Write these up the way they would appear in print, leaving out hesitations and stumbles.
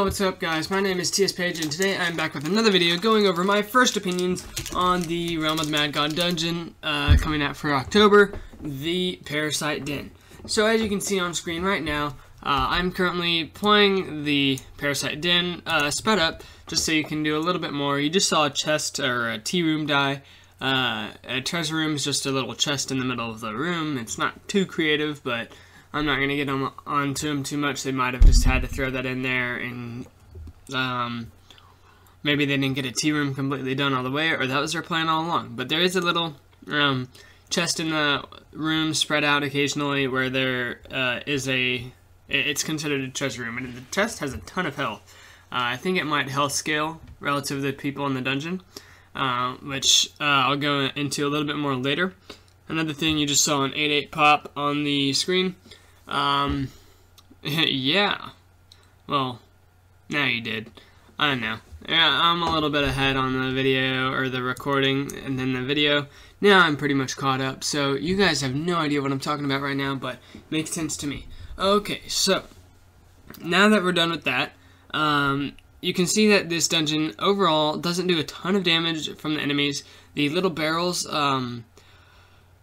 what's up guys? My name is TS Page and today I'm back with another video going over my first opinions on the Realm of the Mad God dungeon coming out for October, the Parasite Den. So as you can see on screen right now, I'm currently playing the Parasite Den sped up just so you can do a little bit more. You just saw a chest or a tea room die. A treasure room is just a little chest in the middle of the room. It's not too creative, but I'm not going to get onto them too much. They might have just had to throw that in there, and maybe they didn't get a tea room completely done all the way, or that was their plan all along. But there is a little chest in the room spread out occasionally where there it's considered a treasure room, and the chest has a ton of health. I think it might health scale relative to the people in the dungeon, which I'll go into a little bit more later. Another thing, you just saw an 8-8 pop on the screen. Yeah. Well, now you did. I don't know. Yeah, I'm a little bit ahead on the video, or the recording, and then the video. Now I'm pretty much caught up, so you guys have no idea what I'm talking about right now, but it makes sense to me. Okay, so, now that we're done with that, you can see that this dungeon overall doesn't do a ton of damage from the enemies. The little barrels,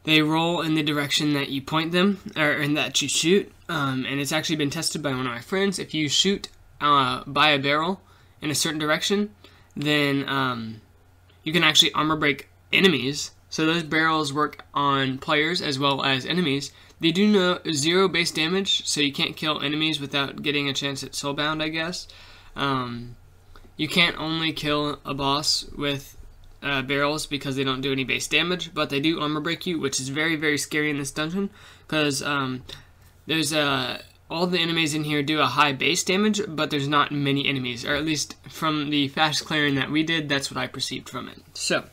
they roll in the direction that you point them, or in that you shoot, and it's actually been tested by one of my friends. If you shoot by a barrel in a certain direction, then you can actually armor break enemies. So those barrels work on players as well as enemies. They do no zero base damage, so you can't kill enemies without getting a chance at soulbound, I guess. You can't only kill a boss with barrels because they don't do any base damage, but they do armor break you, which is very, very scary in this dungeon, because there's all the enemies in here do a high base damage, but there's not many enemies, or at least from the fast clearing that we did, that's what I perceived from it. So,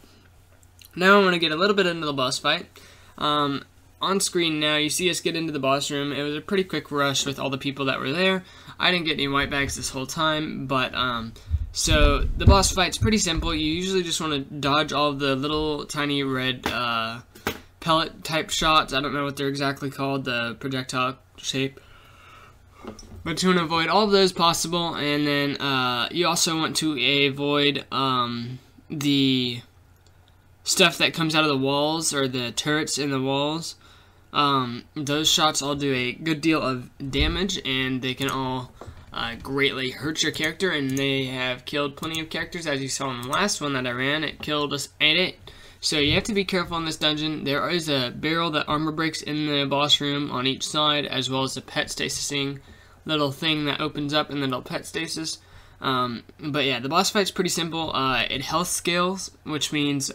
now I want to get a little bit into the boss fight. On screen now, you see us get into the boss room. It was a pretty quick rush with all the people that were there. I didn't get any white bags this whole time, but so the boss fight's pretty simple. You usually just want to dodge all of the little tiny red pellet type shots. I don't know what they're exactly called, the projectile shape. But you want to avoid all of those possible, and then you also want to avoid the stuff that comes out of the walls, or the turrets in the walls. Those shots all do a good deal of damage, and they can all greatly hurt your character, and they have killed plenty of characters. As you saw in the last one that I ran, it killed us 8-8. So you have to be careful in this dungeon. There is a barrel that armor breaks in the boss room on each side, as well as a pet stasising little thing that opens up in the little pet stasis. But yeah, the boss fight's pretty simple. It health scales, which means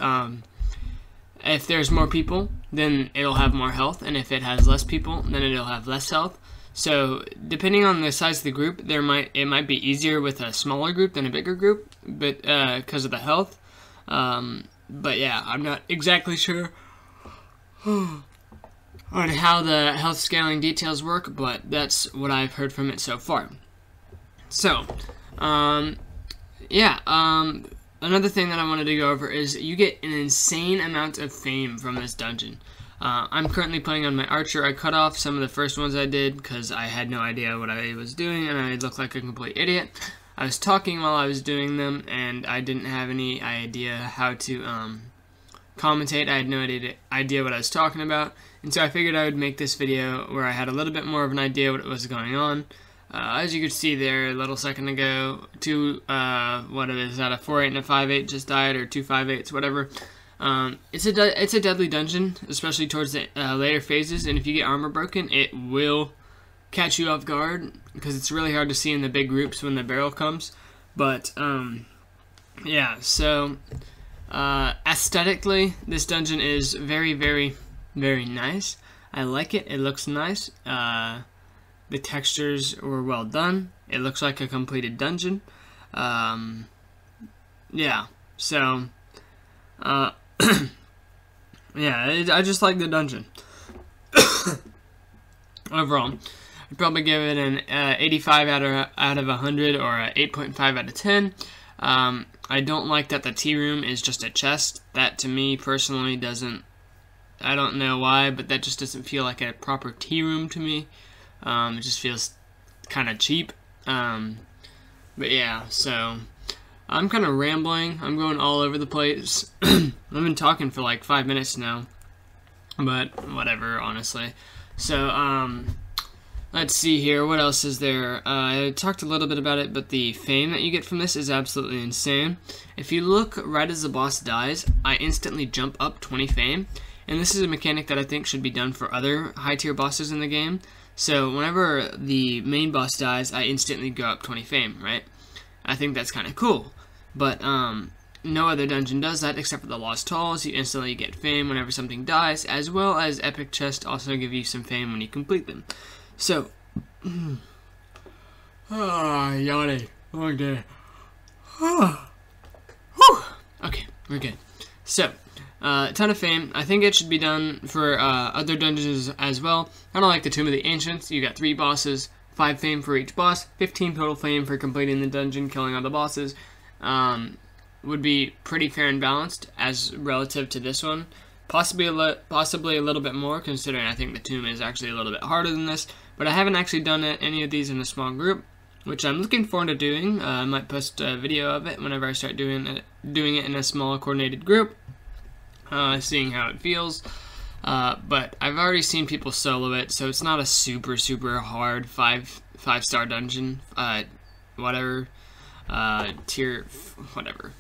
if there's more people, then it'll have more health, and if it has less people, then it'll have less health. So depending on the size of the group, it might be easier with a smaller group than a bigger group, but because of the health. But yeah, I'm not exactly sure on how the health scaling details work, but that's what I've heard from it so far. So, yeah, another thing that I wanted to go over is you get an insane amount of fame from this dungeon. I'm currently playing on my archer. I cut off some of the first ones I did because I had no idea what I was doing, and I looked like a complete idiot. I was talking while I was doing them, and I didn't have any idea how to commentate. I had no idea what I was talking about, and so I figured I would make this video where I had a little bit more of an idea what was going on. As you could see there a little second ago, what it is, a 4-8 and a 5-8 just died, or 2 5-8s, whatever. It's a deadly dungeon, especially towards the later phases, and if you get armor broken, it will catch you off guard, because it's really hard to see in the big groups when the barrel comes. But, yeah, so, aesthetically, this dungeon is very, very, very nice. I like it. It looks nice. The textures were well done. It looks like a completed dungeon. Yeah, so, yeah, I just like the dungeon. Overall, I'd probably give it an 85 out of 100, or an 8.5 out of 10. I don't like that the tea room is just a chest. That, to me, personally, doesn't... I don't know why, but that just doesn't feel like a proper tea room to me. It just feels kind of cheap. But yeah, so I'm kind of rambling. I'm going all over the place. I've been talking for like 5 minutes now, but whatever, honestly. So, let's see here. What else is there? I talked a little bit about it, but the fame that you get from this is absolutely insane. If you look right as the boss dies, I instantly jump up 20 fame. And this is a mechanic that I think should be done for other high-tier bosses in the game. So whenever the main boss dies, I instantly go up 20 fame, right? I think that's kind of cool. But no other dungeon does that except for the Lost Halls. You instantly get fame whenever something dies, as well as epic chests also give you some fame when you complete them. So, yawning. Long day. Okay, we're good. So, a ton of fame. I think it should be done for other dungeons as well. Kind of like the Tomb of the Ancients. You got 3 bosses, 5 fame for each boss, 15 total fame for completing the dungeon, killing all the bosses. Would be pretty fair and balanced as relative to this one. Possibly a little bit more, considering I think the Tomb is actually a little bit harder than this. But I haven't actually done any of these in a small group, which I'm looking forward to doing. I might post a video of it whenever I start doing it in a small coordinated group. Seeing how it feels, but I've already seen people solo it, so it's not a super hard five-star dungeon, whatever, tier, whatever.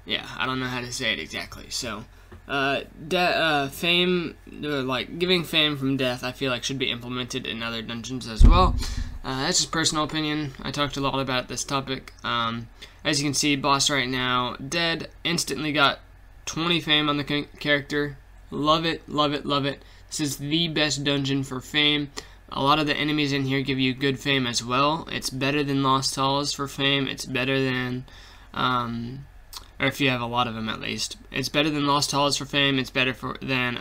Yeah, I don't know how to say it exactly. So, fame, like giving fame from death, I feel like should be implemented in other dungeons as well. That's just personal opinion. I talked a lot about this topic. As you can see, boss right now, dead, instantly got 20 fame on the character. Love it, love it, love it. This is the best dungeon for fame. A lot of the enemies in here give you good fame as well. It's better than Lost Halls for fame. It's better than, or if you have a lot of them at least. It's better than Lost Halls for fame. It's better than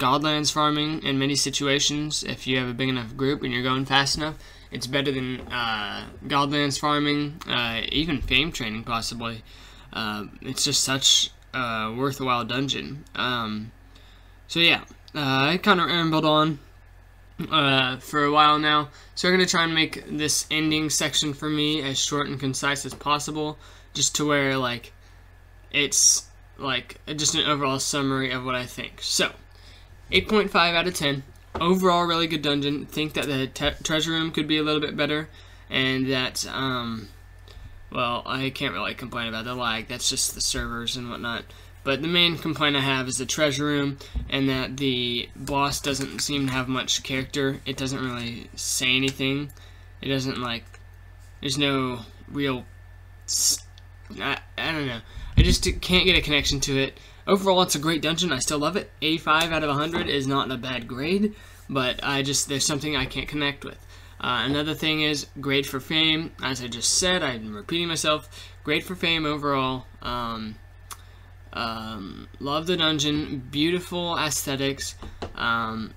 Godlands farming in many situations. If you have a big enough group and you're going fast enough, it's better than Godlands farming, even fame training possibly. It's just such a worthwhile dungeon. So yeah, I kind of rambled on for a while now, so we're going to try and make this ending section for me as short and concise as possible, just to where, like, it's, like, just an overall summary of what I think. So, 8.5 out of 10. Overall, really good dungeon. Think that the treasure room could be a little bit better, and that, well, I can't really complain about the lag. That's just the servers and whatnot. But the main complaint I have is the treasure room, and that the boss doesn't seem to have much character. It doesn't really say anything. It doesn't, like, there's no real, I don't know. I just can't get a connection to it. Overall, it's a great dungeon. I still love it. 85 out of 100 is not a bad grade, but there's something I can't connect with. Another thing is, great for fame. As I just said, I'm repeating myself. Great for fame overall. Love the dungeon. Beautiful aesthetics.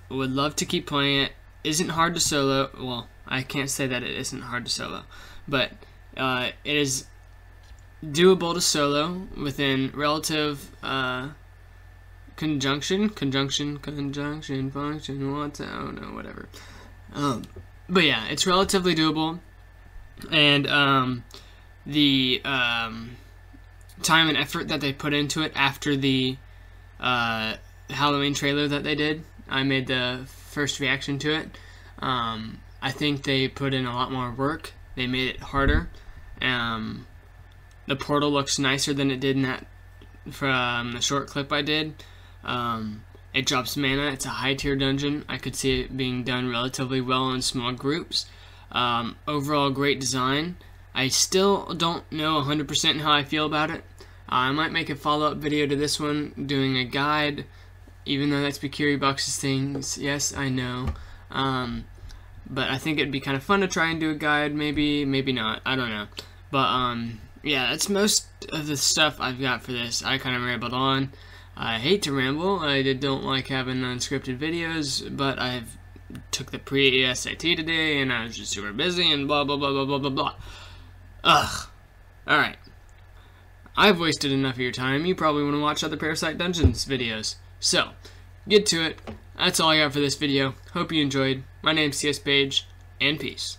Would love to keep playing it. Isn't hard to solo. Well, I can't say that it isn't hard to solo, but it is doable to solo within relative conjunction, function, what's, I don't know, whatever. But yeah, it's relatively doable, and the time and effort that they put into it after the Halloween trailer that they did, I made the first reaction to it. I think they put in a lot more work. They made it harder. The portal looks nicer than it did in that from the short clip I did. It drops mana. It's a high tier dungeon. I could see it being done relatively well in small groups. Overall, great design. I still don't know 100% how I feel about it. I might make a follow-up video to this one, doing a guide, even though that's Bikiri Box's things. Yes, I know. But I think it'd be kind of fun to try and do a guide, maybe not. I don't know. But, yeah, that's most of the stuff I've got for this. I kind of rambled on. I hate to ramble. I don't like having unscripted videos, but I've took the pre-SAT today, and I was just super busy, and blah, blah, blah, blah, blah, blah, blah. Ugh. Alright. I've wasted enough of your time. You probably want to watch other Parasite Dungeons videos. So, get to it. That's all I got for this video. Hope you enjoyed. My name's CS Page, and peace.